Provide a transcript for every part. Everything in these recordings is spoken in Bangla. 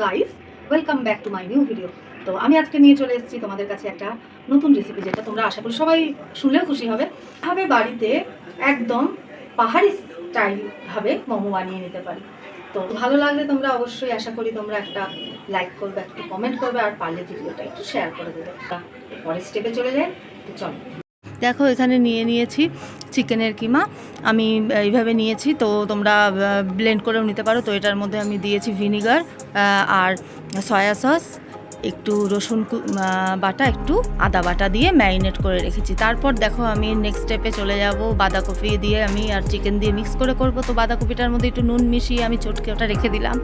Guys, welcome back to my new video. তো আমি আজকে নিয়ে চলে এসেছি তোমাদের কাছে একটা নতুন রেসিপি, যেটা তোমরা আশা করি সবাই শুনলেও খুশি হবে। ভাবে বাড়িতে একদম পাহাড়ি স্টাইল ভাবে মোমো বানিয়ে নিতে পারি। তো ভালো লাগলে তোমরা অবশ্যই আশা করি তোমরা একটা লাইক করবে, একটু কমেন্ট করবে, আর পারলে ভিডিওটা একটু শেয়ার করে দেবে। পরের স্টেপে চলে যায়, তো চলো। দেখো এখানে নিয়েছি চিকেনের কিমা। আমি এইভাবে নিয়েছি, তো তোমরা ব্লেন্ড করেও নিতে পারো। তো এটার মধ্যে আমি দিয়েছি ভিনিগার আর সয়া সস, একটু রসুন বাটা, একটু আদা বাটা দিয়ে ম্যারিনেট করে রেখেছি। তারপর দেখো আমি নেক্সট স্টেপে চলে যাব। বাঁধাকপি দিয়ে আমি আর চিকেন দিয়ে মিক্স করে করব। তো বাঁধাকপিটার মধ্যে একটু নুন মিশিয়ে আমি চটকে ওটা রেখে দিলাম।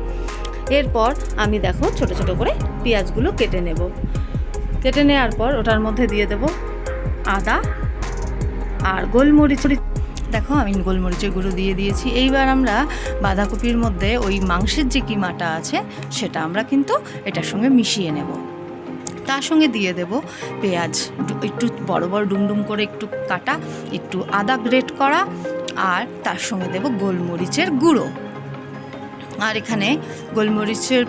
এরপর আমি দেখো ছোট ছোট করে পেঁয়াজগুলো কেটে নেব। কেটে নেওয়ার পর ওটার মধ্যে দিয়ে দেব আদা আর গোলমরিচ। দেখো আমি গোলমরিচের গুঁড়ো দিয়ে দিয়েছি। এইবার আমরা বাঁধাকপির মধ্যে ওই মাংসের যে কিমাটা আছে সেটা আমরা কিন্তু এটার সঙ্গে মিশিয়ে নেব। তার সঙ্গে দিয়ে দেব পেঁয়াজ, একটু বড় বড় ডুমডুম করে একটু কাটা, একটু আদা গ্রেট করা, আর তার সঙ্গে দেব গোলমরিচের গুঁড়ো। আর এখানে গোলমরিচের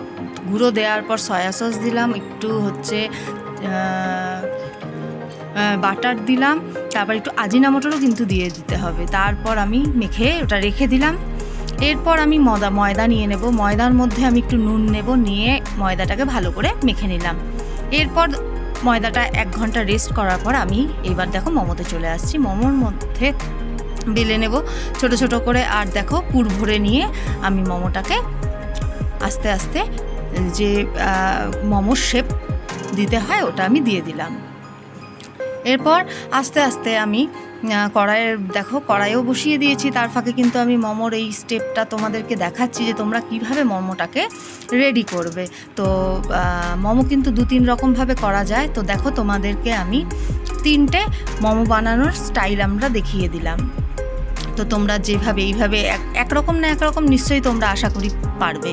গুঁড়ো দেওয়ার পর সয়া সস দিলাম, একটু বাটার দিলাম, তারপর একটু আজিনামোটোরও কিন্তু দিয়ে দিতে হবে। তারপর আমি মেখে ওটা রেখে দিলাম। এরপর আমি ময়দা নিয়ে নেব। ময়দার মধ্যে আমি একটু নুন নেব, নিয়ে ময়দাটাকে ভালো করে মেখে নিলাম। এরপর ময়দাটা 1 ঘন্টা রেস্ট করার পর আমি এবার দেখো মোমোতে চলে আসছি। মোমোর মধ্যে বেলে নেব ছোট ছোট করে। আর দেখো পুর ভরে নিয়ে আমি মোমোটাকে আস্তে আস্তে যে মোমোর শেপ দিতে হয় ওটা আমি দিয়ে দিলাম। এরপর আস্তে আস্তে আমি কড়াইও বসিয়ে দিয়েছি। তার ফাঁকে কিন্তু আমি মোমোর এই স্টেপটা তোমাদেরকে দেখাচ্ছি যে তোমরা কিভাবে মোমোটাকে রেডি করবে। তো মোমো কিন্তু 2-3 রকমভাবে করা যায়। তো দেখো তোমাদেরকে আমি 3টে মোমো বানানোর স্টাইল আমরা দেখিয়ে দিলাম। তো তোমরা যেভাবে এইভাবে একরকম না একরকম নিশ্চয়ই তোমরা আশা করি পারবে।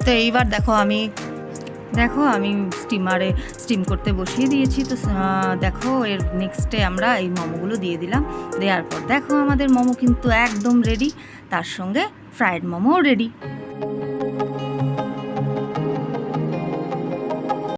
তো এইবার দেখো আমি স্টিম করতে বসিয়ে দিয়েছি। তো দেখো এর নেক্সটে আমরা এই মোমোগুলো দিয়ে দিলাম। দেওয়ার পর দেখো আমাদের মোমো কিন্তু একদম রেডি, তার সঙ্গে ফ্রাইড মোমোও রেডি।